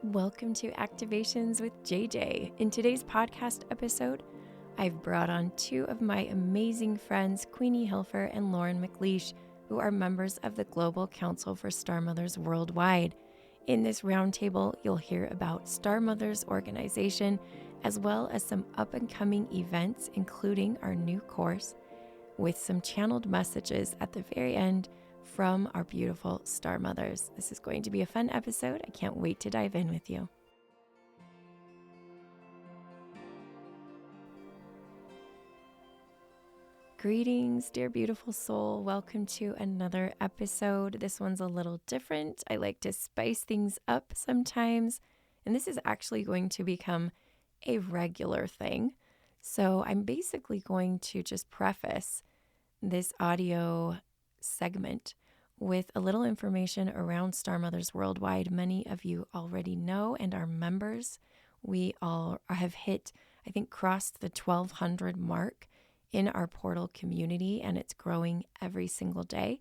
Welcome to Activations with JJ. In today's podcast episode, I've brought on two of my amazing friends, Queenie Hilfer and Mcleish, who are members of the Global Council for Star Mothers Worldwide. In this roundtable, you'll hear about Star Mothers organization, as well as some up-and-coming events, including our new course, with some channeled messages at the very end from our beautiful Star Mothers. This is going to be a fun episode. I can't wait to dive in with you. Greetings, dear beautiful soul. Welcome to another episode. This one's a little different. I like to spice things up sometimes, and this is actually going to become a regular thing. So I'm basically going to just preface this audio segment with a little information around Star Mothers Worldwide. Many of you already know and are members. We all have hit, I think, crossed the 1,200 mark in our portal community, and it's growing every single day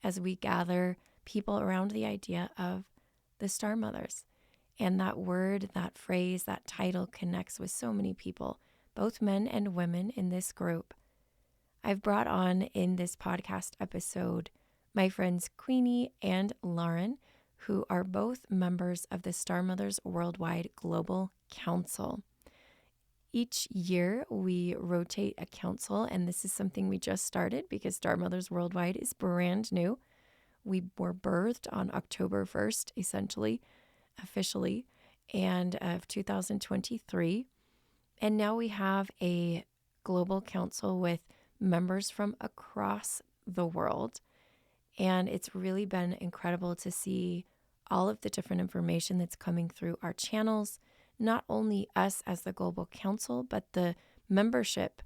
as we gather people around the idea of the Star Mothers. And that word, that phrase, that title connects with so many people, both men and women in this group. I've brought on in this podcast episode my friends Queenie and Lauren, who are both members of the Star Mothers Worldwide Global Council. Each year we rotate a council, and this is something we just started because Star Mothers Worldwide is brand new. We were birthed on October 1st, essentially, officially, and of 2023. And now we have a global council with members from across the world. And it's really been incredible to see all of the different information that's coming through our channels, not only us as the Global Council, but the membership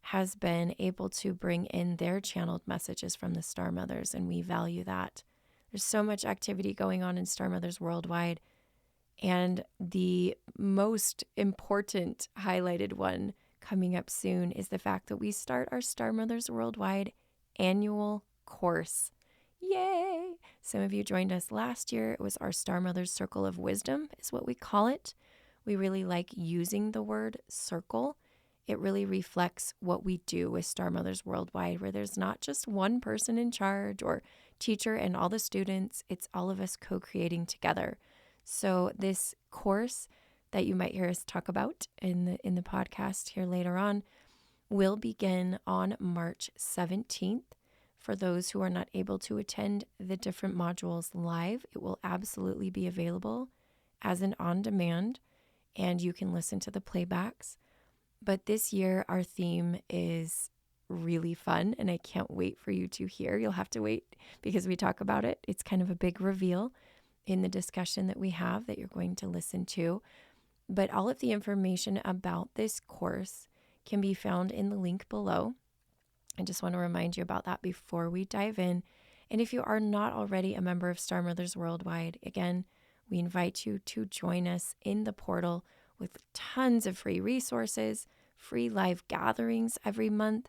has been able to bring in their channeled messages from the Star Mothers, and we value that. There's so much activity going on in Star Mothers Worldwide, and the most important highlighted one coming up soon is the fact that we start our Star Mothers Worldwide annual course. Yay! Some of you joined us last year. It was our Star Mothers Circle of Wisdom is what we call it. We really like using the word circle. It really reflects what we do with Star Mothers Worldwide, where there's not just one person in charge or teacher and all the students. It's all of us co-creating together. So this course that you might hear us talk about in the podcast here later on will begin on March 17th. For those who are not able to attend the different modules live, it will absolutely be available as an on-demand, and you can listen to the playbacks. But this year, our theme is really fun, and I can't wait for you to hear. You'll have to wait because we talk about it. It's kind of a big reveal in the discussion that we have that you're going to listen to. But all of the information about this course can be found in the link below. I just want to remind you about that before we dive in. And if you are not already a member of Star Mothers Worldwide, again, we invite you to join us in the portal with tons of free resources, free live gatherings every month,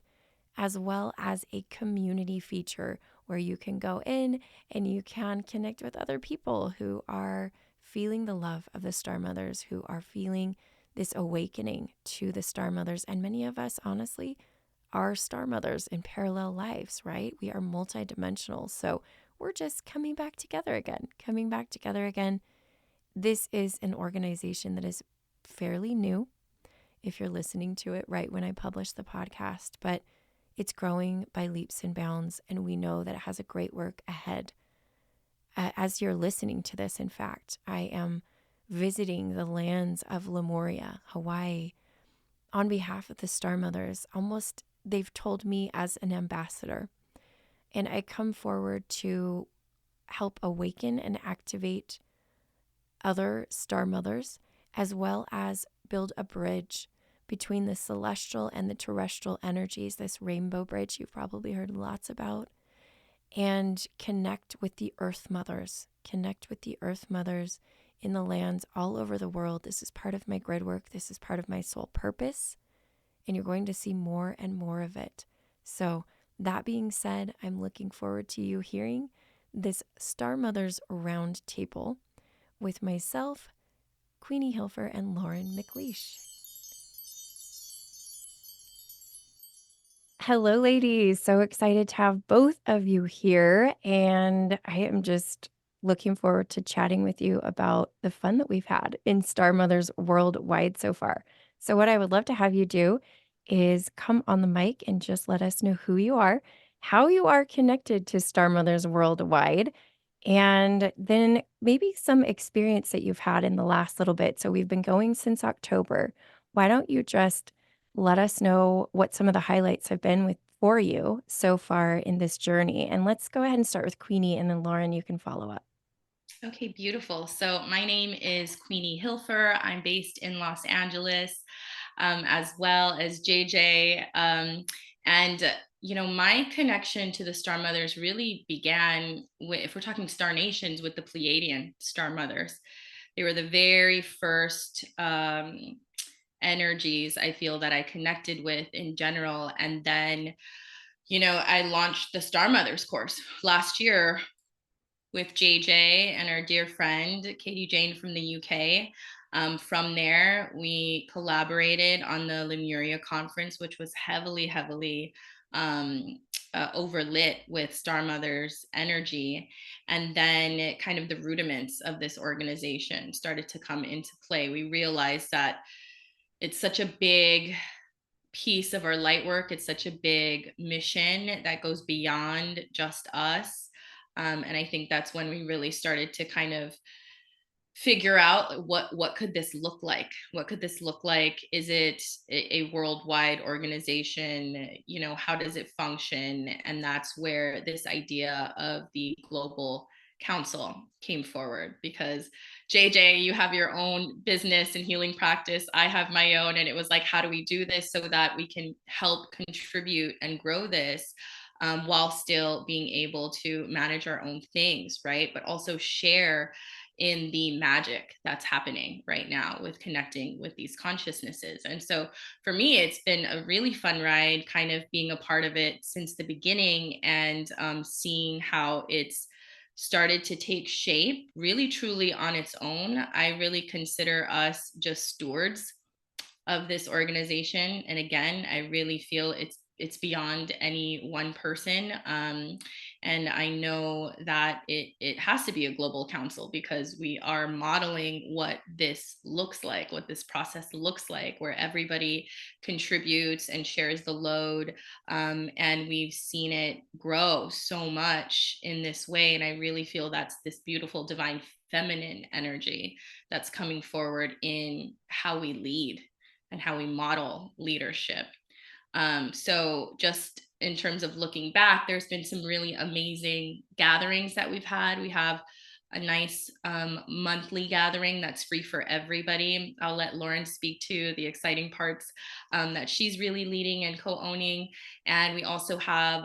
as well as a community feature where you can go in and you can connect with other people who are feeling the love of the Star Mothers, who are feeling this awakening to the Star Mothers. And many of us, honestly, are Star Mothers in parallel lives, right? We are multidimensional. So we're just coming back together again. This is an organization that is fairly new, if you're listening to it right when I publish the podcast, but it's growing by leaps and bounds, and we know that it has a great work ahead. As you're listening to this, in fact, I am visiting the lands of Lemuria, Hawaii, on behalf of the Star Mothers. They've told me as an ambassador, and I come forward to help awaken and activate other Star Mothers, as well as build a bridge between the celestial and the terrestrial energies, this rainbow bridge you've probably heard lots about, and connect with the Earth Mothers in the lands all over the world. This is part of my grid work. This is part of my soul purpose. And you're going to see more and more of it. So that being said, I'm looking forward to you hearing this Star Mothers Roundtable with myself, Queenie Hilfer and Lauren Mcleish. Hello, ladies. So excited to have both of you here. And I am just looking forward to chatting with you about the fun that we've had in Star Mothers worldwide so far. So, what I would love to have you do is come on the mic and just let us know who you are, how you are connected to Star Mothers worldwide, and then maybe some experience that you've had in the last little bit. So, we've been going since October. Why don't you just let us know what some of the highlights have been for you so far in this journey? And let's go ahead and start with Queenie, and then Lauren, you can follow up. Okay, beautiful. So my name is Queenie Hilfer. I'm based in Los Angeles, as well as JJ. My connection to the Star Mothers really began with, if we're talking Star Nations, with the Pleiadian Star Mothers. They were the very first energies I feel that I connected with in general. And then, I launched the Star Mothers course last year with JJ and our dear friend Katie Jane from the UK. From there, we collaborated on the Lemuria conference, which was heavily overlit with Star Mother's energy. And then, kind of, the rudiments of this organization started to come into play. We realized that it's such a big piece of our light work. It's such a big mission that goes beyond just us. And I think that's when we really started to kind of figure out what could this look like. What could this look like? Is it a worldwide organization? How does it function? And that's where this idea of the global council came forward, because JJ, you have your own business and healing practice, I have my own, and it was like, how do we do this so that we can help contribute and grow this, while still being able to manage our own things, right? But also share in the magic that's happening right now with connecting with these consciousnesses. And so for me, it's been a really fun ride, kind of being a part of it since the beginning, and seeing how it's started to take shape really truly on its own. I really consider us just stewards of this organization. And again, I really feel it's beyond any one person. And I know that it has to be a global council, because we are modeling what this looks like, what this process looks like, where everybody contributes and shares the load. And we've seen it grow so much in this way. And I really feel that's this beautiful divine feminine energy that's coming forward in how we lead and how we model leadership. So just in terms of looking back, there's been some really amazing gatherings that we've had. We have a nice monthly gathering that's free for everybody. I'll let Lauren speak to the exciting parts that she's really leading and co-owning. And we also have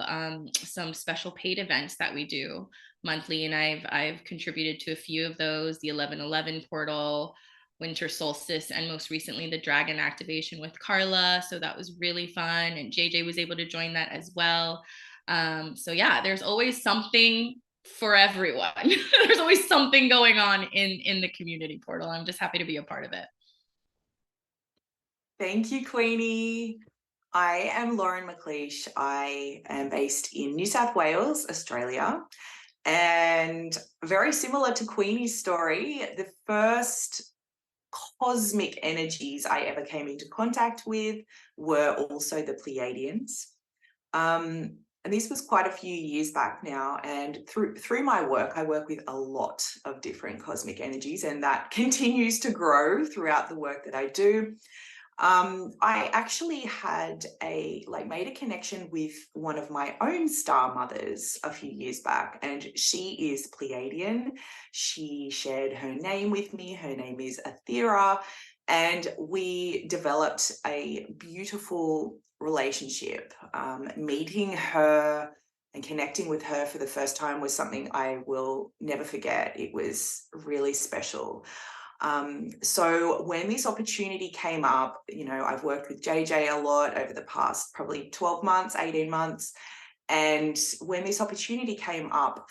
some special paid events that we do monthly, and I've contributed to a few of those: the 1111 portal, winter solstice, and most recently the dragon activation with Carla. So that was really fun, and JJ was able to join that as well. So yeah, there's always something for everyone. There's always something going on in the community portal. I'm just happy to be a part of it. Thank you, Queenie. I am Lauren Mcleish. I am based in New South Wales, Australia. And very similar to Queenie's story, the first cosmic energies I ever came into contact with were also the Pleiadians. And this was quite a few years back now. And through my work, I work with a lot of different cosmic energies, and that continues to grow throughout the work that I do. I actually had made a connection with one of my own star mothers a few years back, and she is Pleiadian. She shared her name with me. Her name is Athera, and we developed a beautiful relationship. Meeting her and connecting with her for the first time was something I will never forget. It was really special. So when this opportunity came up, I've worked with JJ a lot over the past probably 12 months, 18 months. And when this opportunity came up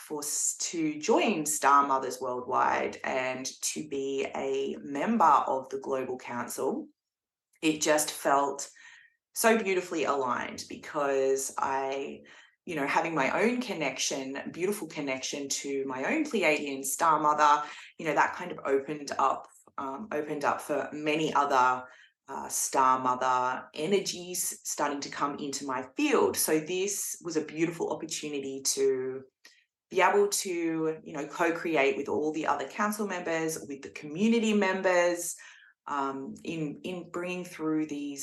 to join Star Mothers Worldwide and to be a member of the Global Council, it just felt so beautifully aligned, because having my own connection, beautiful connection to my own Pleiadian Star Mother, that kind of opened up for many other Star Mother energies starting to come into my field. So this was a beautiful opportunity to be able to, co-create with all the other council members, with the community members, in bringing through the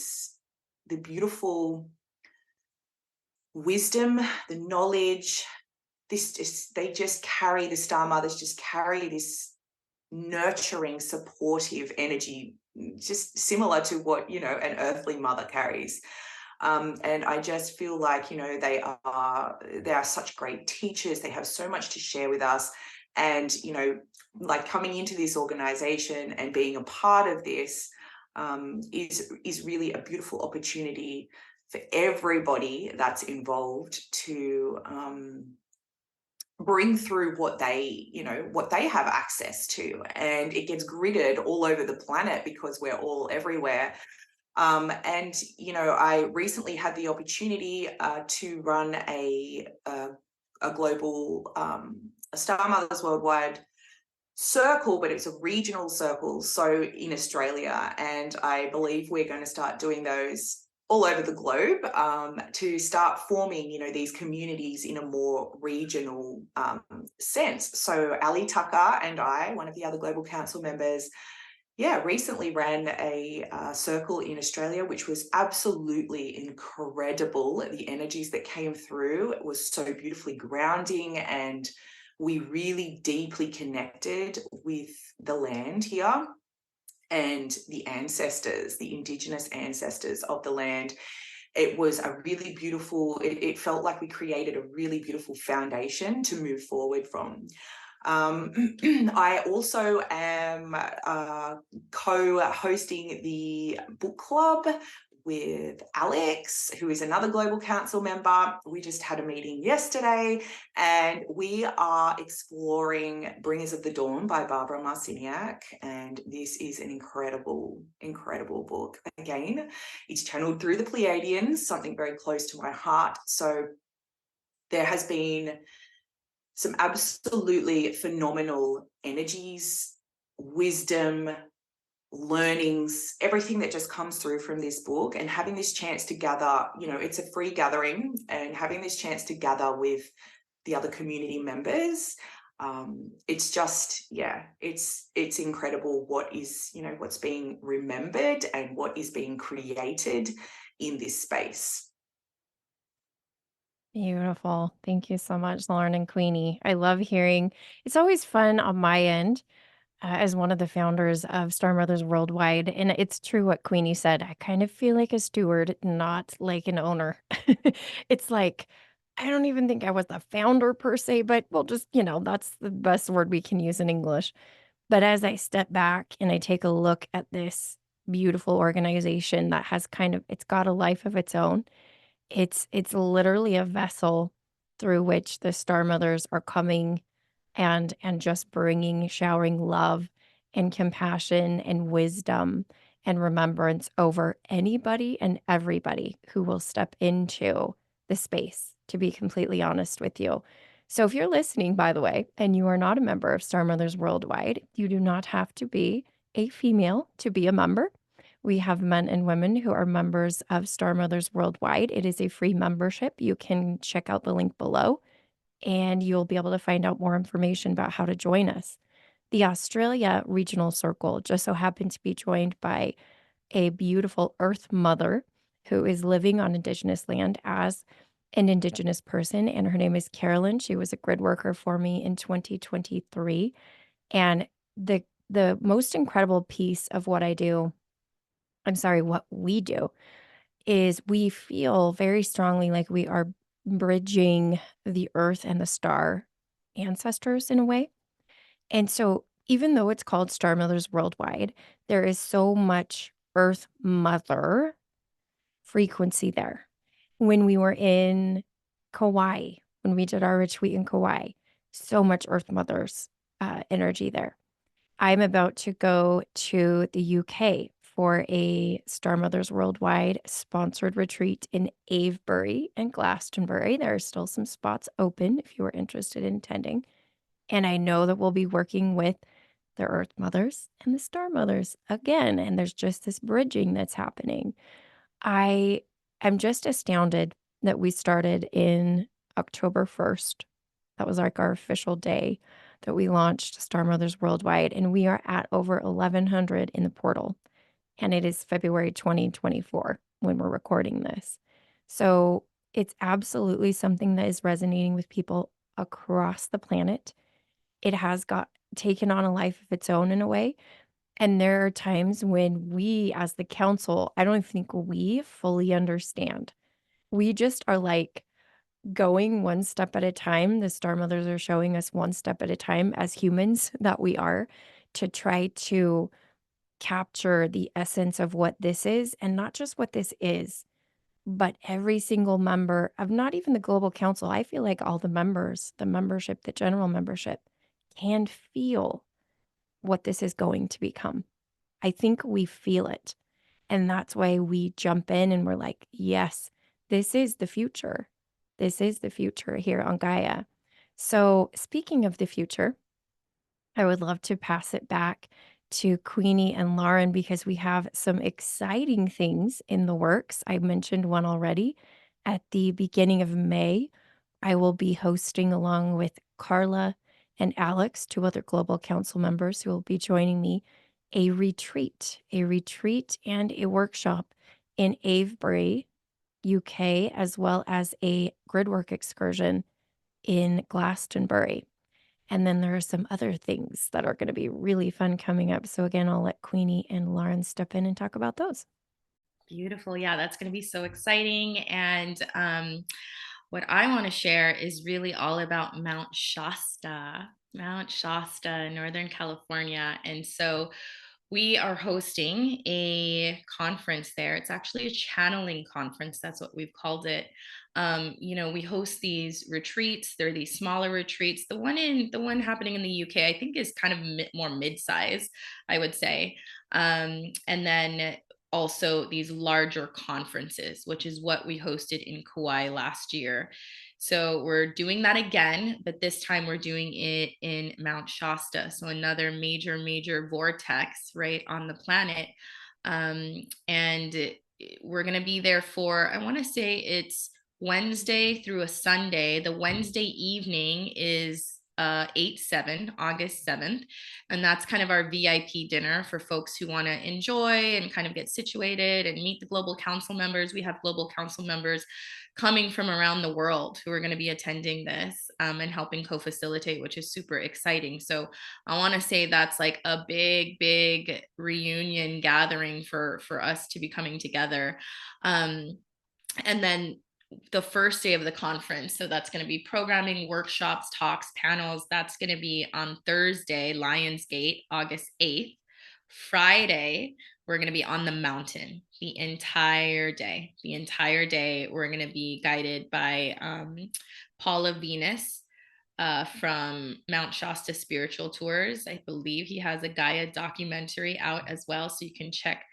beautiful wisdom, the knowledge. The Star Mothers just carry this nurturing, supportive energy, just similar to what an earthly mother carries. And I just feel like they are such great teachers. They have so much to share with us, and like coming into this organization and being a part of this is really a beautiful opportunity for everybody that's involved to bring through what they have access to. And it gets gridded all over the planet because we're all everywhere. And I recently had the opportunity to run a global Star Mothers Worldwide circle, but it's a regional circle, so in Australia. And I believe we're going to start doing those all over the globe, to start forming, these communities in a more regional sense. So Ali Tucker and I, one of the other Global Council members, recently ran a circle in Australia, which was absolutely incredible. The energies that came through was so beautifully grounding, and we really deeply connected with the land here and the ancestors, the Indigenous ancestors of the land. It was a really beautiful, it felt like we created a really beautiful foundation to move forward from. I also am co-hosting the book club with Alex, who is another Global Council member. We just had a meeting yesterday, and we are exploring Bringers of the Dawn by Barbara Marciniak. And this is an incredible, incredible book. Again, it's channeled through the Pleiadians, something very close to my heart. So there has been some absolutely phenomenal energies, wisdom, learnings, everything that just comes through from this book. And having this chance to gather, it's a free gathering, and having this chance to gather with the other community members, it's just, it's incredible what is, what's being remembered and what is being created in this space. Beautiful. Thank you so much, Lauren and Queenie. I love hearing. It's always fun on my end as one of the founders of Star Mothers Worldwide. And it's true what Queenie said. I kind of feel like a steward, not like an owner. It's like, I don't even think I was the founder per se, but we'll just, that's the best word we can use in English. But as I step back and I take a look at this beautiful organization that has it's got a life of its own. It's literally a vessel through which the Star Mothers are coming and just showering love and compassion and wisdom and remembrance over anybody and everybody who will step into the space, to be completely honest with you. So if you're listening, by the way, and you are not a member of Star Mothers Worldwide, you do not have to be a female to be a member. We have men and women who are members of Star Mothers Worldwide. It is a free membership. You can check out the link below, and you'll be able to find out more information about how to join us. The Australia Regional Circle just so happened to be joined by a beautiful Earth Mother who is living on Indigenous land as an Indigenous person, and her name is Carolyn. She was a grid worker for me in 2023. And the most incredible piece of what we do is we feel very strongly like we are bridging the earth and the star ancestors in a way. And so even though it's called Star Mothers Worldwide, there is so much Earth Mother frequency there. When we were in Kauai, when we did our retreat in Kauai, so much Earth Mother's energy there. I'm about to go to the UK for a Star Mothers Worldwide sponsored retreat in Avebury and Glastonbury. There are still some spots open if you are interested in attending. And I know that we'll be working with the Earth Mothers and the Star Mothers again. And there's just this bridging that's happening. I am just astounded that we started in October 1st. That was like our official day that we launched Star Mothers Worldwide, and we are at over 1,100 in the portal. And it is February 2024 when we're recording this. So it's absolutely something that is resonating with people across the planet. It has got taken on a life of its own in a way. And there are times when we, as the council, I don't even think we fully understand. We just are like going one step at a time. The Star Mothers are showing us one step at a time as humans that we are to try to capture the essence of what this is, and not just what this is, but every single member of not even the Global Council. I feel like all the members, the membership, the general membership, can feel what this is going to become. I think we feel it. And that's why we jump in and we're like, yes, this is the future. This is the future here on Gaia. So, speaking of the future, I would love to pass it back to Queenie and Lauren because we have some exciting things in the works. I mentioned one already. At the beginning of May, I will be hosting, along with Carla and Alex, two other Global Council members who will be joining me, a retreat and a workshop in Avebury, UK, as well as a gridwork excursion in Glastonbury. And then there are some other things that are going to be really fun coming up. So again, I'll let Queenie and Lauren step in and talk about those. Beautiful. Yeah, that's going to be so exciting. And what I want to share is really all about Mount Shasta, Northern California. And so we are hosting a conference there. It's actually a channeling conference. That's what we've called it. We host these retreats. They're these smaller retreats. The one happening in the UK, I think, is kind of more mid-size, I would say. And then also these larger conferences, which is what we hosted in Kauai last year. So we're doing that again, but this time we're doing it in Mount Shasta. So another major vortex right on the planet. And we're going to be there for, I want to say it's Wednesday through a Sunday. The Wednesday evening is 8/7, August 7th. And that's kind of our VIP dinner for folks who want to enjoy and kind of get situated and meet the Global Council members. We have Global Council members coming from around the world who are going to be attending this and helping co-facilitate, which is super exciting. So I want to say that's like a big reunion gathering for us to be coming together. And then the first day of the conference, so that's going to be programming, workshops, talks, panels. That's going to be on Thursday, Lionsgate, August 8th. Friday, we're going to be on the mountain the entire day. We're going to be guided by Paula Venus from Mount Shasta Spiritual Tours. I believe he has a Gaia documentary out as well, so you can check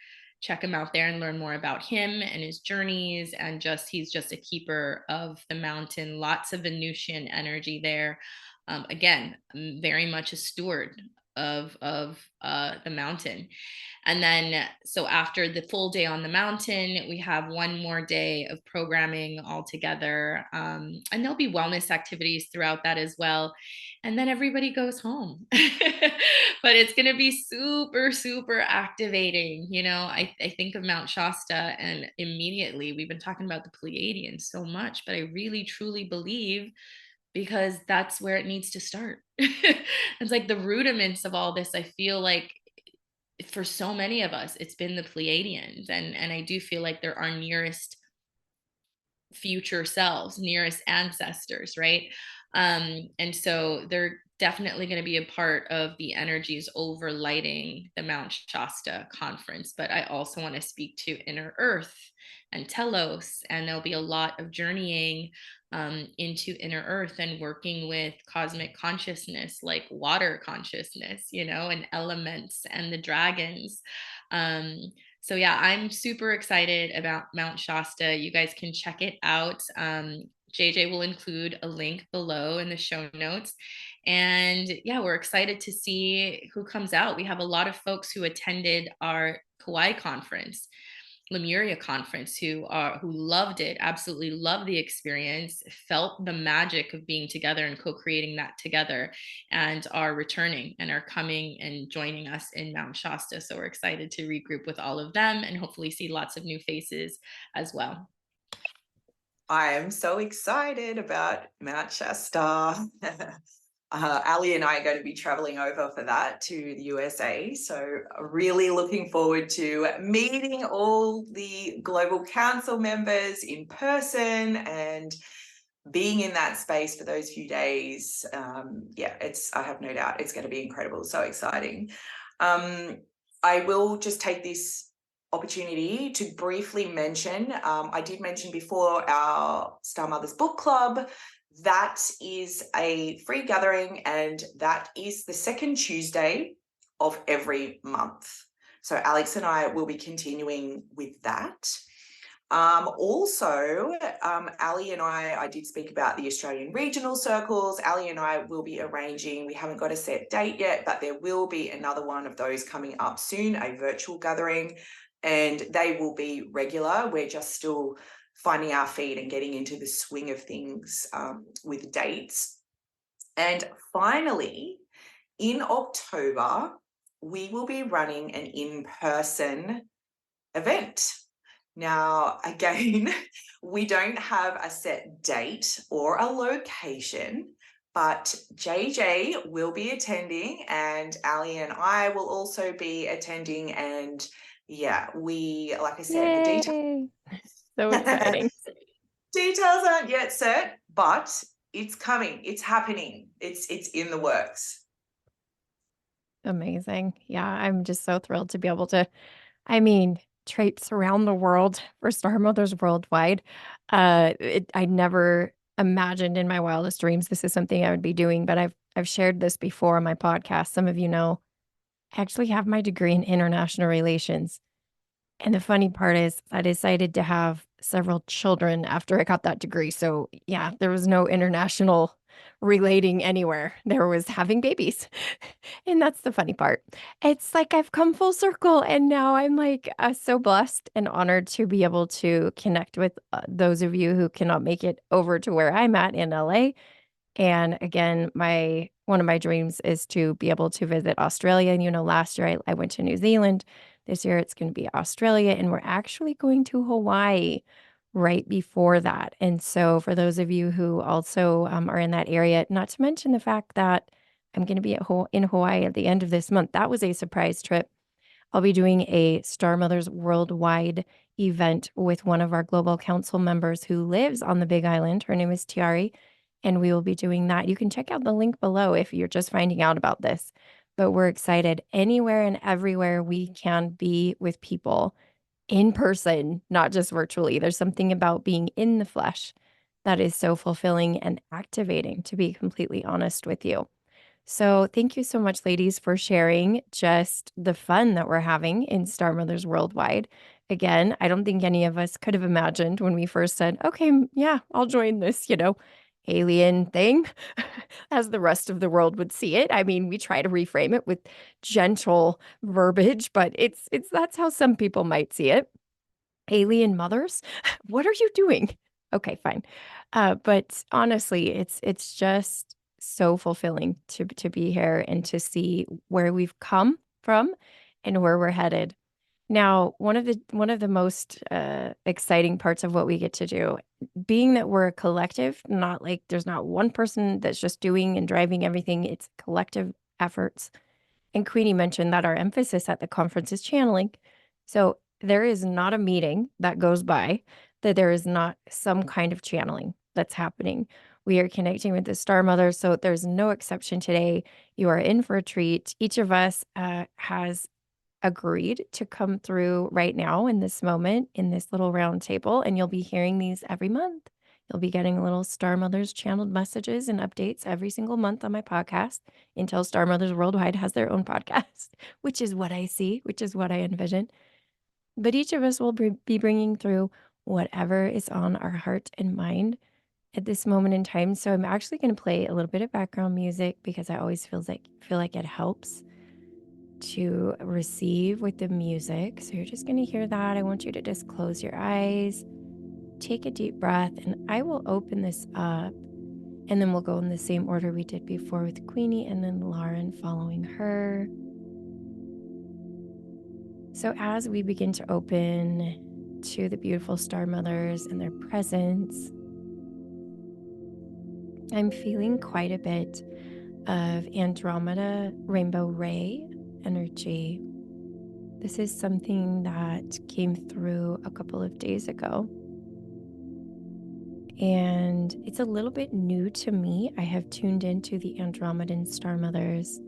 him out there and learn more about him and his journeys. And he's just a keeper of the mountain. Lots of Venusian energy there. Again, very much a steward of the mountain. And then, so after the full day on the mountain, we have one more day of programming all together. And there'll be wellness activities throughout that as well. And then everybody goes home. But it's going to be super activating. I think of Mount Shasta, and immediately we've been talking about the Pleiadians so much, but I really truly believe, because that's where it needs to start. It's like the rudiments of all this. I feel like for so many of us, it's been the Pleiadians. And I do feel like they're our nearest future selves, nearest ancestors, right? And so they're definitely going to be a part of the energies overlighting the Mount Shasta conference. But I also want to speak to Inner Earth and Telos, and there'll be a lot of journeying into Inner Earth and working with cosmic consciousness, like water consciousness, and elements and the dragons. So yeah, I'm super excited about Mount Shasta. You guys can check it out. JJ will include a link below in the show notes. And yeah, we're excited to see who comes out. We have a lot of folks who attended our Kauai conference, Lemuria conference, who loved it, absolutely loved the experience, felt the magic of being together and co-creating that together, and are returning and are coming and joining us in Mount Shasta. So we're excited to regroup with all of them and hopefully see lots of new faces as well. I am so excited about Mount Shasta. Ali and I are going to be traveling over for that to the USA. So really looking forward to meeting all the Global Council members in person and being in that space for those few days. I have no doubt it's going to be incredible. So exciting. I will just take this opportunity to briefly mention, I did mention before our Star Mothers Book Club. That is a free gathering, and that is the second Tuesday of every month. So Alex and I will be continuing with that. Also, Ali and I did speak about the Australian regional circles. Ali and I will be arranging, we haven't got a set date yet, but there will be another one of those coming up soon, a virtual gathering, and they will be regular. We're just still finding our feet and getting into the swing of things with dates. And finally, in October, we will be running an in-person event. Now, again, we don't have a set date or a location, but JJ will be attending and Ali and I will also be attending. And yeah, like I said, the details. So exciting. Details aren't yet set, but it's coming. It's happening. It's in the works. Amazing. Yeah, I'm just so thrilled to be able to, traipse around the world for Star Mothers Worldwide. I never imagined in my wildest dreams this is something I would be doing, but I've shared this before on my podcast. Some of you know, I actually have my degree in international relations. And the funny part is I decided to have several children after I got that degree. So yeah, there was no international relating anywhere. There was having babies. And that's the funny part. It's like I've come full circle and now I'm like so blessed and honored to be able to connect with those of you who cannot make it over to where I'm at in LA. And again, one of my dreams is to be able to visit Australia. And last year I went to New Zealand. This year it's going to be Australia, and we're actually going to Hawaii right before that. And so, for those of you who also are in that area, not to mention the fact that I'm going to be in Hawaii at the end of this month, that was a surprise trip. I'll be doing a Star Mothers Worldwide event with one of our Global Council members who lives on the Big Island. Her name is Tiari, and we will be doing that. You can check out the link below if you're just finding out about this. But we're excited anywhere and everywhere we can be with people in person, not just virtually. There's something about being in the flesh that is so fulfilling and activating, to be completely honest with you. So thank you so much, ladies, for sharing just the fun that we're having in Star Mothers Worldwide. Again, I don't think any of us could have imagined when we first said, okay, yeah, I'll join this, alien thing, as the rest of the world would see it. I mean, we try to reframe it with gentle verbiage, but that's how some people might see it. Alien mothers? What are you doing? Okay, fine. But honestly, it's just so fulfilling to be here and to see where we've come from and where we're headed. Now, one of the most exciting parts of what we get to do, being that we're a collective, not like there's not one person that's just doing and driving everything, it's collective efforts. And Queenie mentioned that our emphasis at the conference is channeling. So there is not a meeting that goes by that there is not some kind of channeling that's happening. We are connecting with the Star Mother, so there's no exception today. You are in for a treat. Each of us has agreed to come through right now in this moment, in this little round table, and you'll be hearing these every month. You'll be getting little Star Mothers channeled messages and updates every single month on my podcast until Star Mothers Worldwide has their own podcast, which is what I see, which is what I envision. But each of us will be bringing through whatever is on our heart and mind at this moment in time. So I'm actually going to play a little bit of background music because I always feel like it helps to receive with the music. So you're just going to hear that. I want you to just close your eyes, take a deep breath, and I will open this up. And then we'll go in the same order we did before with Queenie and then Lauren following her. So as we begin to open to the beautiful Star Mothers and their presence, I'm feeling quite a bit of Andromeda Rainbow Ray energy. This is something that came through a couple of days ago. And it's a little bit new to me. I have tuned into the Andromedan Star Mothers,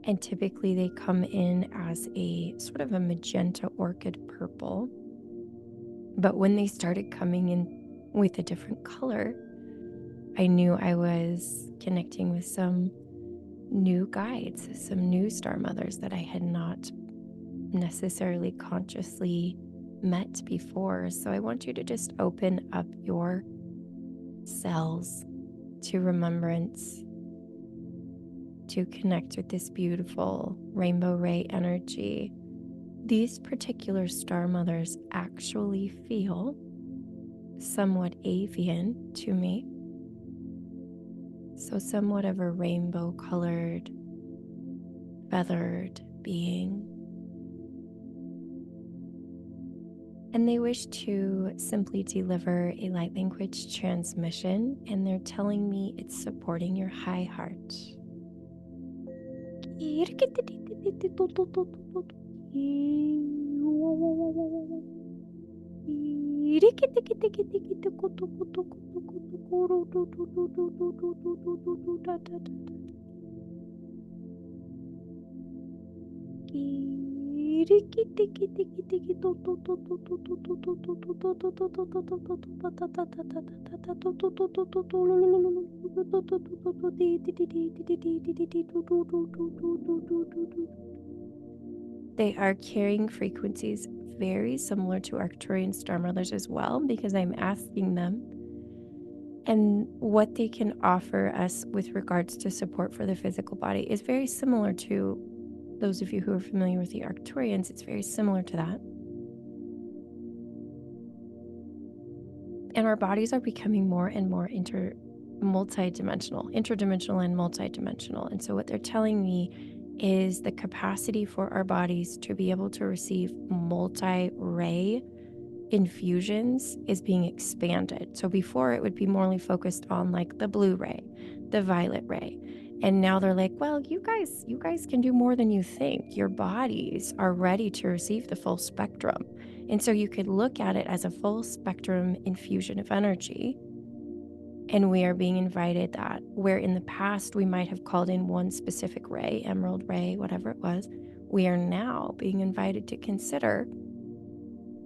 and typically they come in as a sort of a magenta orchid purple. But when they started coming in with a different color, I knew I was connecting with some new guides, some new Star Mothers that I had not necessarily consciously met before. So I want you to just open up your cells to remembrance, to connect with this beautiful rainbow ray energy. These particular Star Mothers actually feel somewhat avian to me. So somewhat of a rainbow colored, feathered being. And they wish to simply deliver a light language transmission, and they're telling me it's supporting your high heart. They are carrying frequencies very similar to Arcturian Star Mothers as well, because I'm asking them and what they can offer us with regards to support for the physical body is very similar to those of you who are familiar with the Arcturians. It's very similar to that. And our bodies are becoming more and more interdimensional and multidimensional. And so what they're telling me is the capacity for our bodies to be able to receive multi-ray infusions is being expanded. So before it would be morely focused on like the blue ray, the violet ray. And now they're like, well, you guys can do more than you think. Your bodies are ready to receive the full spectrum. And so you could look at it as a full spectrum infusion of energy. And we are being invited that where in the past we might have called in one specific ray, emerald ray, whatever it was, we are now being invited to consider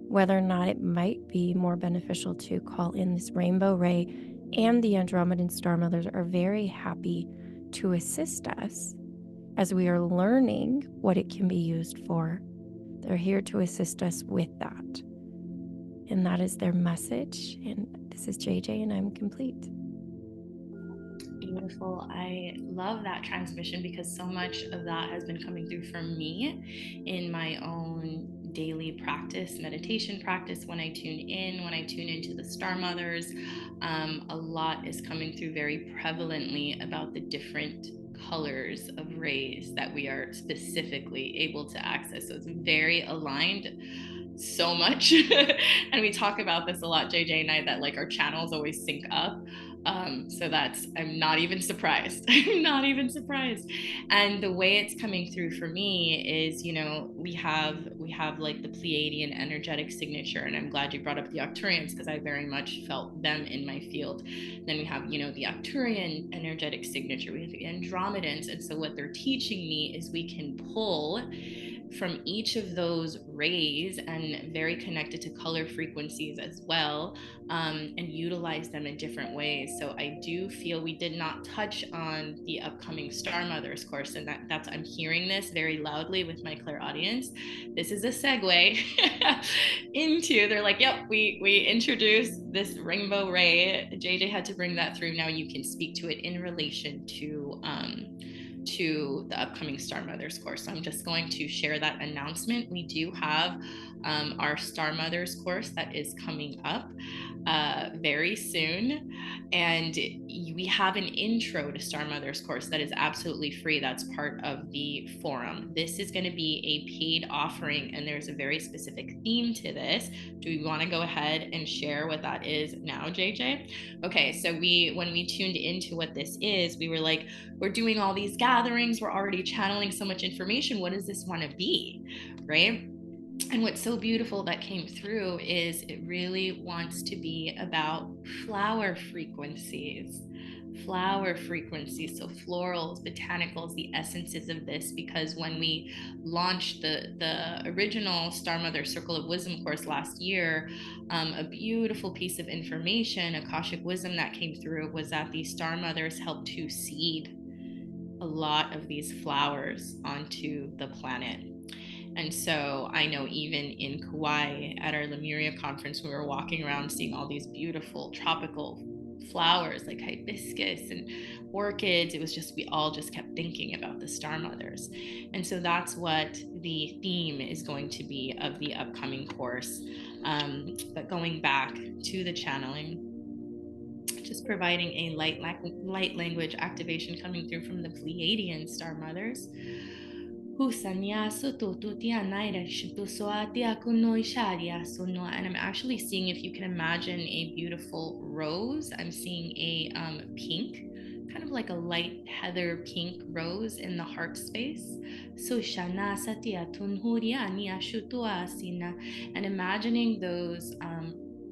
whether or not it might be more beneficial to call in this rainbow ray. And the Andromedan Star Mothers are very happy to assist us as we are learning what it can be used for. They're here to assist us with that. And that is their message. And this is JJ, and I'm complete. Beautiful. I love that transmission because so much of that has been coming through for me in my own daily practice, meditation practice. When I tune into the Star Mothers, a lot is coming through very prevalently about the different colors of rays that we are specifically able to access. So it's very aligned so much. And we talk about this a lot, JJ and I, that like our channels always sync up. So I'm not even surprised. I'm not even surprised. And the way it's coming through for me is, we have like the Pleiadian energetic signature, and I'm glad you brought up the Arcturians because I very much felt them in my field. Then we have, the Arcturian energetic signature. We have the Andromedans. And so what they're teaching me is we can pull from each of those rays, and very connected to color frequencies as well, and utilize them in different ways. So I do feel we did not touch on the upcoming Star Mothers course, and that's I'm hearing this very loudly with my clairaudience. This is a segue into, they're like, yep, we introduced this rainbow ray. JJ had to bring that through. Now you can speak to it in relation to the upcoming Star Mothers course. So I'm just going to share that announcement. We do have our Star Mothers course that is coming up very soon, and we have an intro to Star Mothers course that is absolutely free. That's part of the forum. This is going to be a paid offering, and there's a very specific theme to this. Do we want to go ahead and share what that is now, JJ? Okay, so when we tuned into what this is, we were like, we're doing all these gatherings, we're already channeling so much information. What does this want to be, right? And what's so beautiful that came through is it really wants to be about flower frequencies. So florals, botanicals, the essences of this, because when we launched the original Star Mother Circle of Wisdom course last year, a beautiful piece of information, Akashic wisdom that came through, was that these Star Mothers helped to seed a lot of these flowers onto the planet. And so I know even in Kauai at our Lemuria conference, we were walking around seeing all these beautiful tropical flowers like hibiscus and orchids. It was just, we all just kept thinking about the Star Mothers. And so that's what the theme is going to be of the upcoming course. But going back to the channeling, just providing a light language activation coming through from the Pleiadian Star Mothers. And I'm actually seeing, if you can imagine a beautiful rose, I'm seeing a pink, kind of like a light heather pink rose in the heart space. And imagining those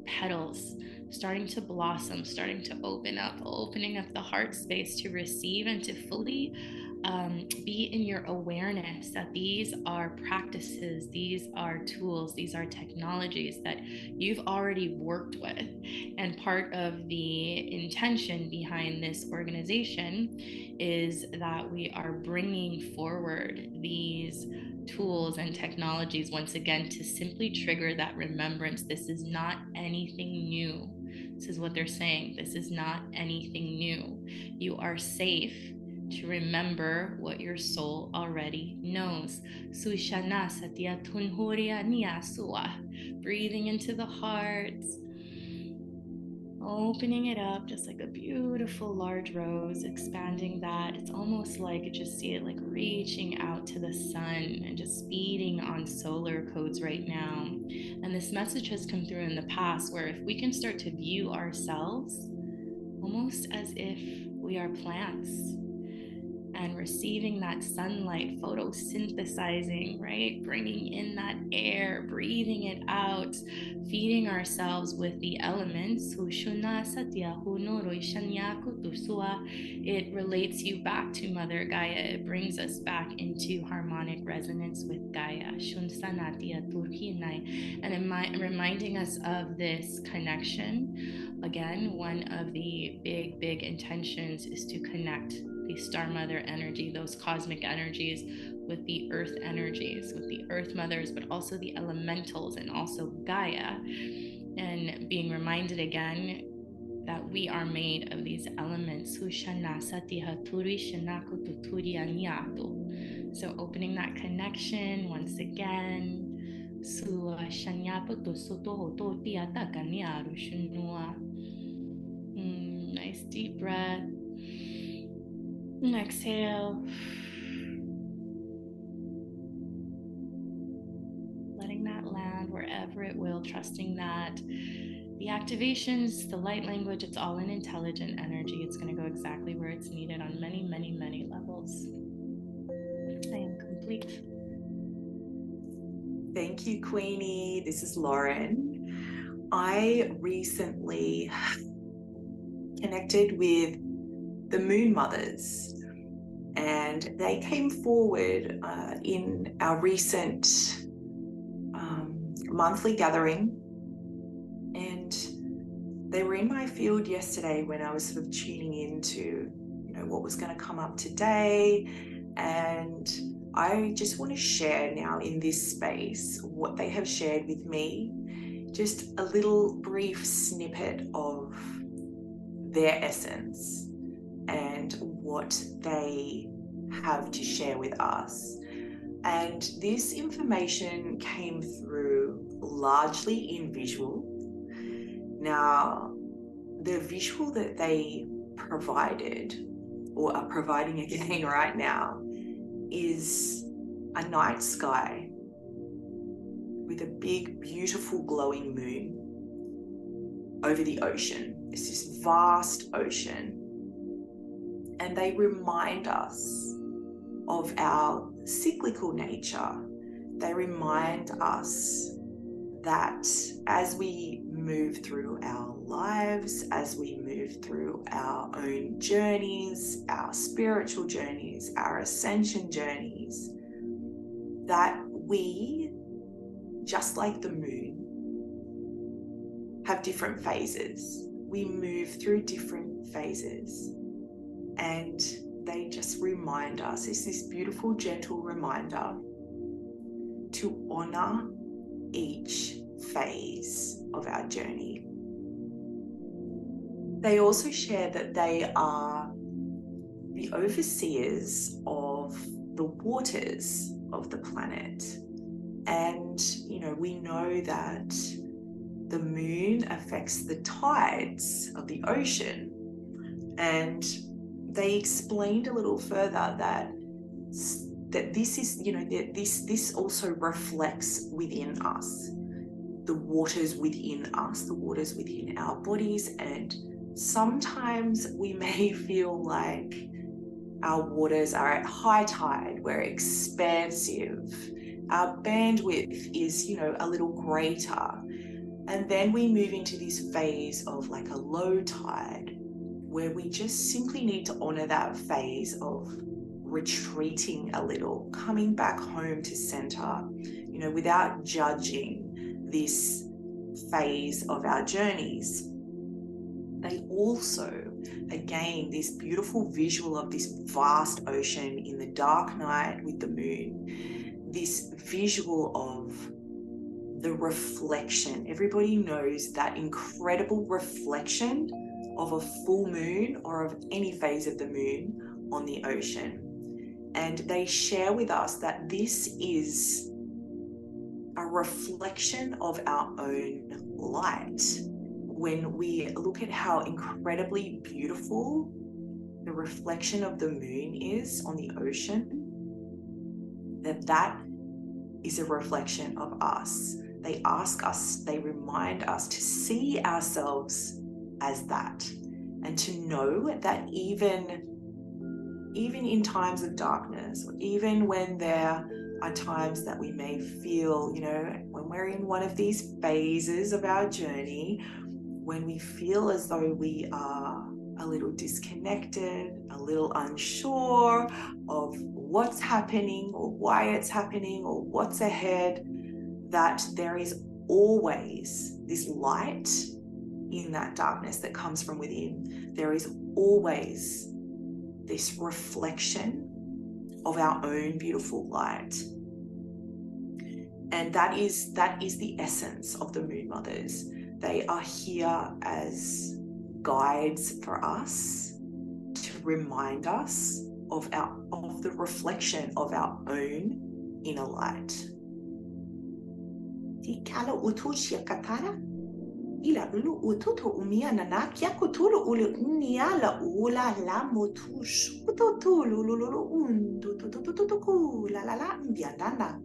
petals starting to blossom, starting to opening up the heart space to receive and to fully be in your awareness that these are practices, these are tools, these are technologies that you've already worked with. And part of the intention behind this organization is that we are bringing forward these tools and technologies once again to simply trigger that remembrance. This is not anything new. This is what they're saying. This is not anything new. You are safe to remember what your soul already knows. Breathing into the heart, opening it up just like a beautiful large rose, expanding that. It's almost like you just see it like reaching out to the sun and just feeding on solar codes right now. And this message has come through in the past, where if we can start to view ourselves almost as if we are plants, and receiving that sunlight, photosynthesizing, right? Bringing in that air, breathing it out, feeding ourselves with the elements. It relates you back to Mother Gaia. It brings us back into harmonic resonance with Gaia. And reminding us of this connection. Again, one of the big intentions is to connect the Star Mother energy, those cosmic energies, with the earth energies, with the earth mothers, but also the elementals and also Gaia. And being reminded again that we are made of these elements. So opening that connection once again. Nice deep breath. And exhale. Letting that land wherever it will, trusting that the activations, the light language, it's all an intelligent energy. It's going to go exactly where it's needed on many, many, many levels. I am complete. Thank you, Queenie. This is Lauren. I recently connected with the Moon Mothers, and they came forward in our recent monthly gathering, and they were in my field yesterday when I was sort of tuning into, what was going to come up today. And I just want to share now in this space what they have shared with me, just a little brief snippet of their essence and what they have to share with us. And this information came through largely in visual. Now, the visual that they provided, or are providing again right now, is a night sky with a big, beautiful, glowing moon over the ocean. It's this vast ocean. And they remind us of our cyclical nature. They remind us that as we move through our lives, as we move through our own journeys, our spiritual journeys, our ascension journeys, that we, just like the moon, have different phases. We move through different phases. And they just remind us, it's this beautiful, gentle reminder to honor each phase of our journey. They also share that they are the overseers of the waters of the planet. And, we know that the moon affects the tides of the ocean. And they explained a little further that this is, this also reflects within us, the waters within us, the waters within our bodies. And sometimes we may feel like our waters are at high tide, we're expansive, our bandwidth is, a little greater. And then we move into this phase of like a low tide, where we just simply need to honor that phase of retreating a little, coming back home to center, without judging this phase of our journeys. They also, again, this beautiful visual of this vast ocean in the dark night with the moon, this visual of the reflection. Everybody knows that incredible reflection of a full moon or of any phase of the moon on the ocean. And they share with us that this is a reflection of our own light. When we look at how incredibly beautiful the reflection of the moon is on the ocean, that is a reflection of us. They ask us, they remind us to see ourselves as that, and to know that even in times of darkness, or even when there are times that we may feel, when we're in one of these phases of our journey, when we feel as though we are a little disconnected, a little unsure of what's happening or why it's happening or what's ahead, that there is always this light in that darkness that comes from within. There is always this reflection of our own beautiful light. And that is the essence of the Moon Mothers. They are here as guides for us to remind us of the reflection of our own inner light. Tikala utushia katara ila ulu ututo umia nanakia kutulu ulu niala ula la motush utotulu lulu undu tutututuku la la la mbiandanda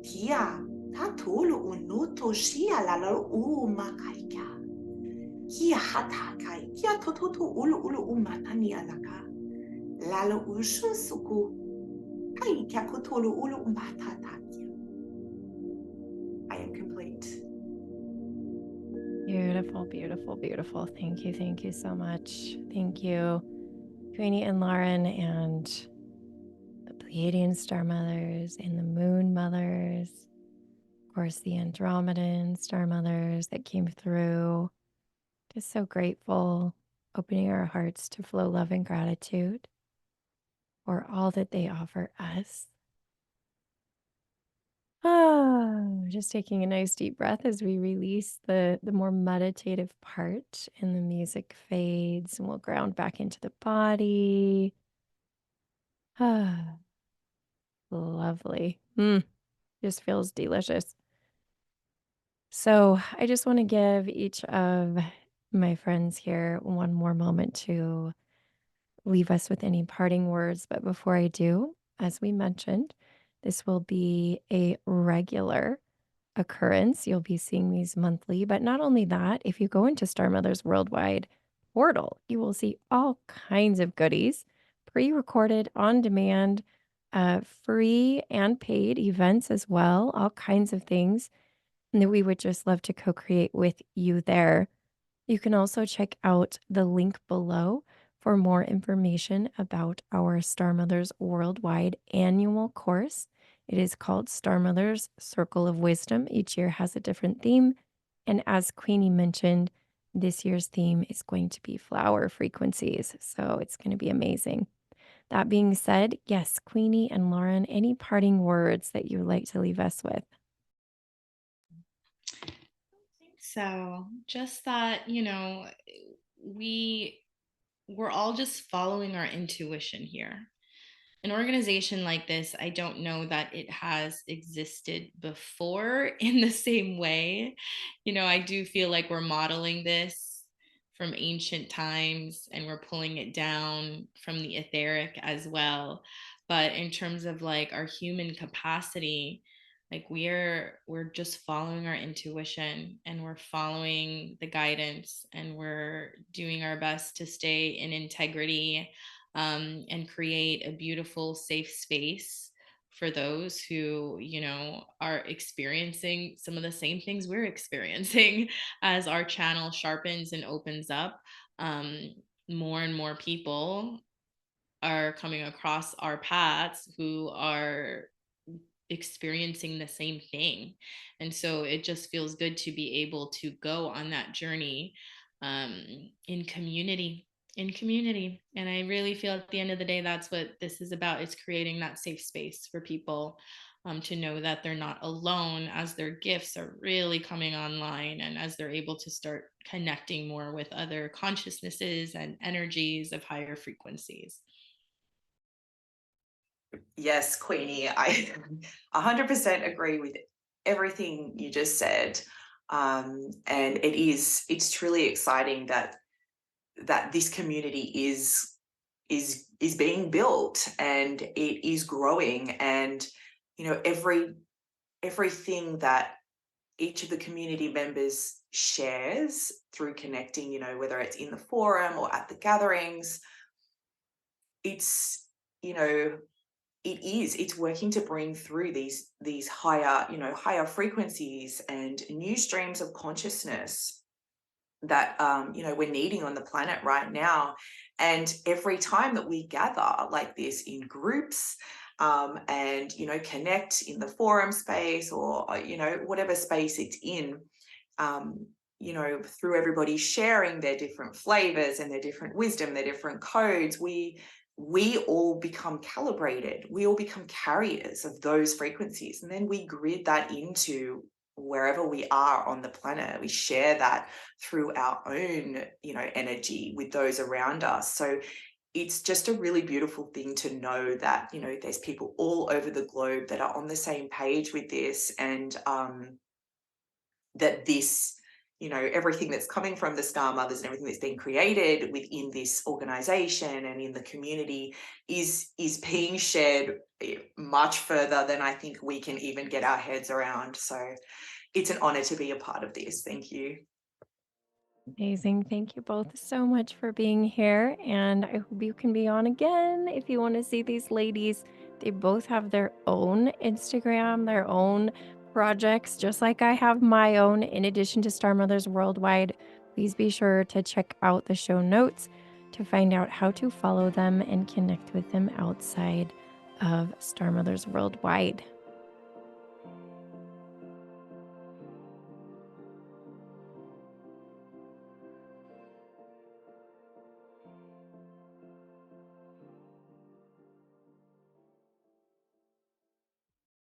kia tatulu unuto shia la la makaika Kia hata kai, kia tototo ulu ulu umatani alaka. Lalo ushu suku. Kai kia kotolu ulu umatatakia. I am complete. Beautiful, beautiful, beautiful. Thank you. Thank you so much. Thank you, Queenie and Lauren, and the Pleiadian star mothers and the moon mothers. Of course, the Andromedan star mothers that came through. Just so grateful, opening our hearts to flow love and gratitude for all that they offer us. Just taking a nice deep breath as we release the more meditative part and the music fades and we'll ground back into the body. Lovely. Just feels delicious. So I just want to give each of my friends here one more moment to leave us with any parting words. But before I do, as we mentioned, this will be a regular occurrence. You'll be seeing these monthly. But not only that, if you go into Star Mother's Worldwide portal, you will see all kinds of goodies, pre recorded, on demand, free and paid events as well, all kinds of things and that we would just love to co create with you there. You can also check out the link below for more information about our Star Mothers Worldwide annual course. It is called Star Mothers Circle of Wisdom. Each year has a different theme. And as Queenie mentioned, this year's theme is going to be flower frequencies. So it's going to be amazing. That being said, yes, Queenie and Lauren, any parting words that you would like to leave us with? So just that, we're all just following our intuition here. An organization like this, I don't know that it has existed before in the same way. I do feel like we're modeling this from ancient times and we're pulling it down from the etheric as well. But in terms of like our human capacity, like we're just following our intuition and we're following the guidance and we're doing our best to stay in integrity, and create a beautiful, safe space for those who, are experiencing some of the same things we're experiencing as our channel sharpens and opens up. More and more people are coming across our paths who are experiencing the same thing. And so it just feels good to be able to go on that journey, in community. And I really feel at the end of the day, that's what this is about. It's creating that safe space for people, to know that they're not alone as their gifts are really coming online and as they're able to start connecting more with other consciousnesses and energies of higher frequencies. Yes, Queenie, I 100% agree with everything you just said. And it's truly exciting that this community is being built and it is growing. And everything that each of the community members shares through connecting, whether it's in the forum or at the gatherings, it's you know it's working to bring through these higher frequencies and new streams of consciousness that we're needing on the planet right now. And every time that we gather like this in groups, and connect in the forum space or whatever space it's in, through everybody sharing their different flavors and their different wisdom, their different codes, we all become calibrated. We all become carriers of those frequencies, and then we grid that into wherever we are on the planet. We share that through our own energy with those around us. So it's just a really beautiful thing to know that there's people all over the globe that are on the same page with this, and that this everything that's coming from the Star Mothers and everything that's been created within this organization and in the community is being shared much further than I think we can even get our heads around. So it's an honor to be a part of this. Thank you. Amazing. Thank you both so much for being here. And I hope you can be on again if you want to see these ladies. They both have their own Instagram, their own projects, just like I have my own, in addition to Star Mothers Worldwide. Please be sure to check out the show notes to find out how to follow them and connect with them outside of Star Mothers Worldwide.